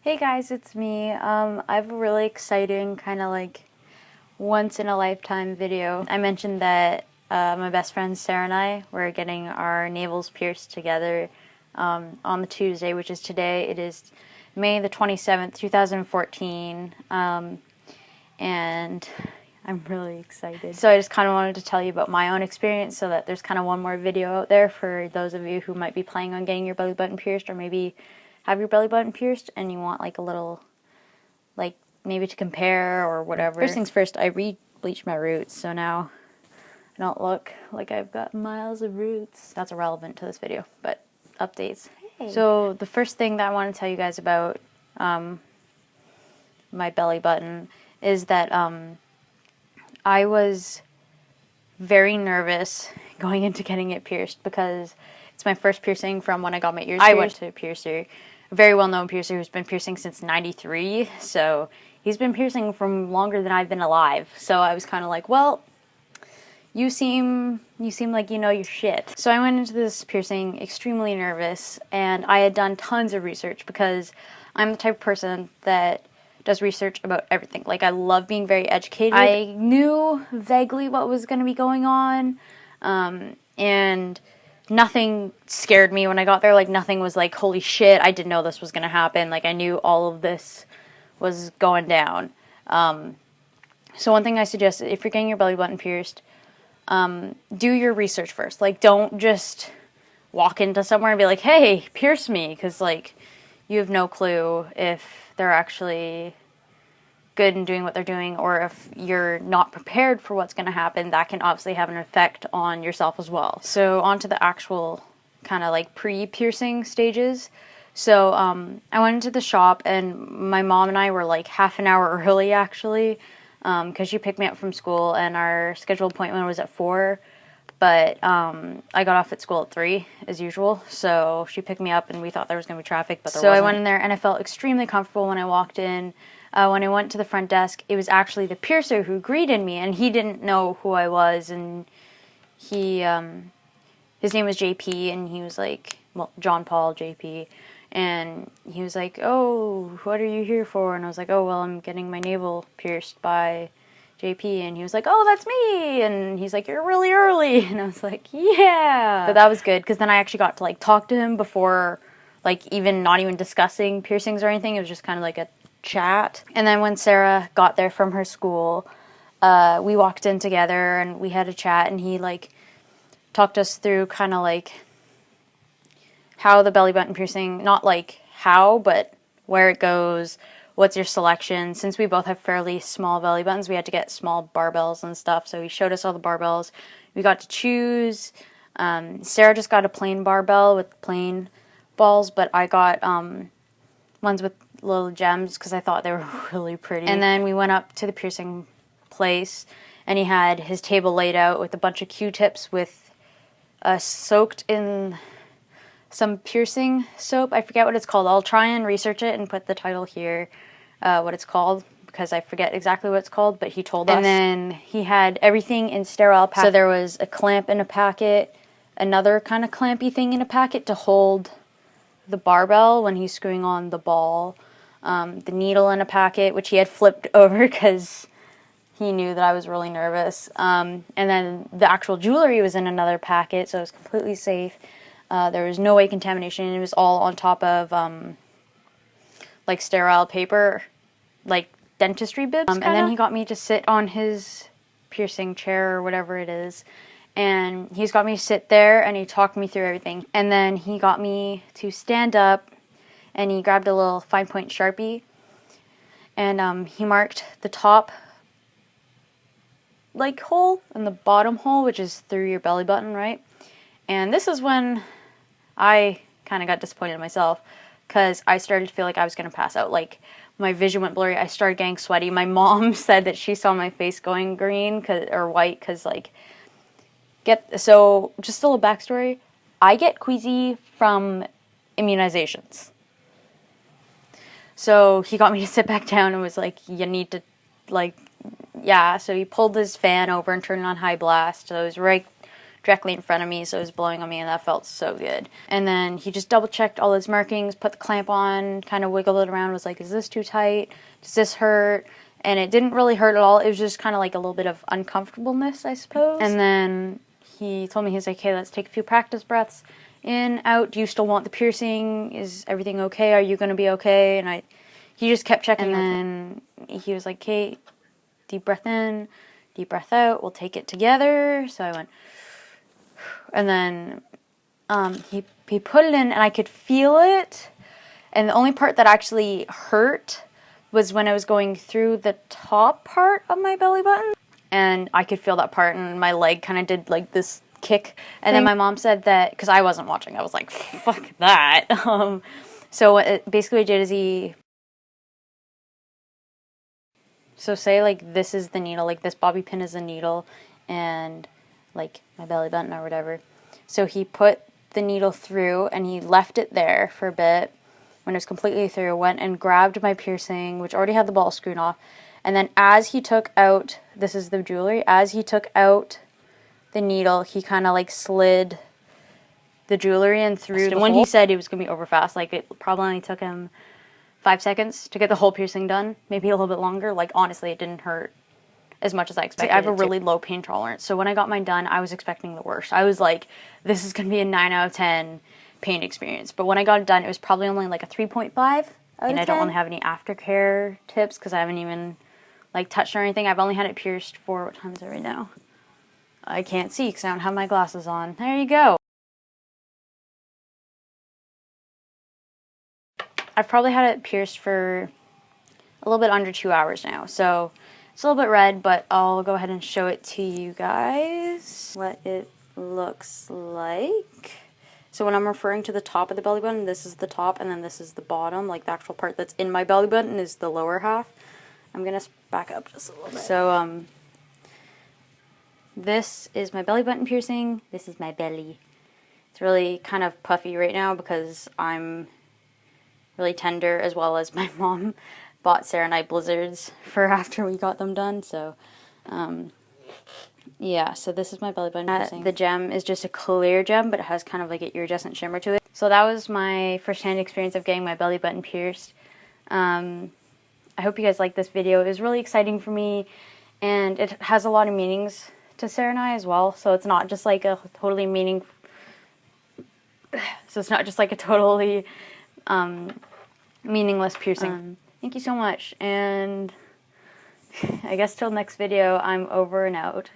Hey guys, it's me. I have a really exciting kind of like once in a lifetime video. I mentioned that my best friend Sarah and I were getting our navels pierced together on the Tuesday, which is today. It is May the 27th, 2014, and I'm really excited. So I just kind of wanted to tell you about my own experience so that there's kind of one more video out there for those of you who might be planning on getting your belly button pierced, or maybe have your belly button pierced and you want like a little, like maybe to compare or whatever. First things first, I re-bleached my roots, so now I don't look like I've got miles of roots. That's irrelevant to this video, but updates. Hey. So the first thing that I want to tell you guys about my belly button is that I was very nervous going into getting it pierced because it's my first piercing from when I got my ears pierced. I went to a piercer, a very well-known piercer who's been piercing since '93, so he's been piercing from longer than I've been alive. So I was kind of like, well, you seem like you know your shit. So I went into this piercing extremely nervous, and I had done tons of research because I'm the type of person that does research about everything. Like, I love being very educated. I knew vaguely what was going to be going on, and nothing scared me when I got there. Like, nothing was like, holy shit, I didn't know this was going to happen. Like, I knew all of this was going down. So one thing I suggest, if you're getting your belly button pierced, do your research first. Like, don't just walk into somewhere and be like, hey, pierce me, because, like, you have no clue if they're actually good in doing what they're doing, or if you're not prepared for what's going to happen. That can obviously have an effect on yourself as well. So on to the actual kind of like pre-piercing stages. So I went into the shop, and my mom and I were like half an hour early actually, because she picked me up from school, and our scheduled appointment was at 4. But I got off at school at 3, as usual, so she picked me up, and we thought there was going to be traffic, but there wasn't. So I went in there, and I felt extremely comfortable when I walked in. When I went to the front desk, it was actually the piercer who greeted me, and he didn't know who I was, and he, his name was JP, and he was like, well, John Paul JP, and he was like, oh, what are you here for? And I was like, oh, well, I'm getting my navel pierced by JP, and he was like, oh, that's me, and he's like, you're really early, and I was like, yeah. But that was good, because then I actually got to, like, talk to him before, like, not even discussing piercings or anything. It was just kind of like a chat. And then when Sarah got there from her school, we walked in together, and we had a chat, and he, like, talked us through kind of, like, how the belly button piercing, not, like, how, but where it goes, what's your selection. Since we both have fairly small belly buttons, we had to get small barbells and stuff, so he showed us all the barbells. We got to choose. Sarah just got a plain barbell with plain balls, but I got ones with little gems because I thought they were really pretty. And then we went up to the piercing place, and he had his table laid out with a bunch of Q-tips with soaked in some piercing soap. I forget what it's called. I'll try and research it and put the title here, what it's called, because I forget exactly what it's called, but he told us. And then he had everything in sterile packets. So there was a clamp in a packet, another kind of clampy thing in a packet to hold the barbell when he's screwing on the ball, the needle in a packet, which he had flipped over because he knew that I was really nervous, and then the actual jewelry was in another packet, so it was completely safe. There was no way contamination. It was all on top of, like, sterile paper, like, dentistry bibs. And then he got me to sit on his piercing chair or whatever it is. And he's got me to sit there, and he talked me through everything. And then he got me to stand up, and he grabbed a little fine-point Sharpie. And he marked the top, like, hole and the bottom hole, which is through your belly button, right? And this is when I kind of got disappointed in myself, because I started to feel like I was going to pass out. Like, my vision went blurry. I started getting sweaty. My mom said that she saw my face going green or white because, like, so just a little backstory. I get queasy from immunizations. So he got me to sit back down and was like, you need to, like, yeah. So he pulled his fan over and turned it on high blast. So it was right directly in front of me, so it was blowing on me, and that felt so good. And then he just double checked all his markings, put the clamp on, kind of wiggled it around, was like, is this too tight? Does this hurt? And it didn't really hurt at all. It was just kind of like a little bit of uncomfortableness, I suppose. And then he told me, he was like, hey, let's take a few practice breaths. In, out, do you still want the piercing? Is everything okay? Are you going to be okay? And he just kept checking. And then he was like, okay, deep breath in, deep breath out. We'll take it together. So I went, and then he put it in, and I could feel it. And the only part that actually hurt was when I was going through the top part of my belly button. And I could feel that part, and my leg kind of did like this kick. And then my mom said that, because I wasn't watching, I was like, fuck that. So basically what he did is so say like this is the needle, like this bobby pin is the needle, and like my belly button or whatever. So he put the needle through, and he left it there for a bit. When it was completely through, went and grabbed my piercing, which already had the ball screwed off. And then as he took out, this is the jewelry, as he took out the needle, he kind of like slid the jewelry in through the hole. When he said it was going to be over fast, like it probably only took him 5 seconds to get the whole piercing done, maybe a little bit longer. Like honestly, it didn't hurt as much as I expected. I have a really low pain tolerance, so when I got mine done, I was expecting the worst. I was like, this is going to be a 9 out of 10 pain experience. But when I got it done, it was probably only like a 3.5 out of 10. I don't really have any aftercare tips because I haven't even like touched or anything. I've only had it pierced for, what time is it right now? I can't see because I don't have my glasses on. There you go. I've probably had it pierced for a little bit under 2 hours now. So it's a little bit red, but I'll go ahead and show it to you guys what it looks like. So when I'm referring to the top of the belly button, this is the top, and then this is the bottom. Like the actual part that's in my belly button is the lower half. I'm gonna back up just a little bit. So this is my belly button piercing. This is my belly. It's really kind of puffy right now because I'm really tender, as well as my mom bought Sarah and I blizzards for after we got them done. So yeah, so this is my belly button piercing. The gem is just a clear gem, but it has kind of like an iridescent shimmer to it. So that was my first-hand experience of getting my belly button pierced. I hope you guys liked this video. It was really exciting for me, and it has a lot of meanings to Sarah and I as well. So it's not just like a totally meaningless piercing. Thank you so much, and I guess till next video, I'm over and out.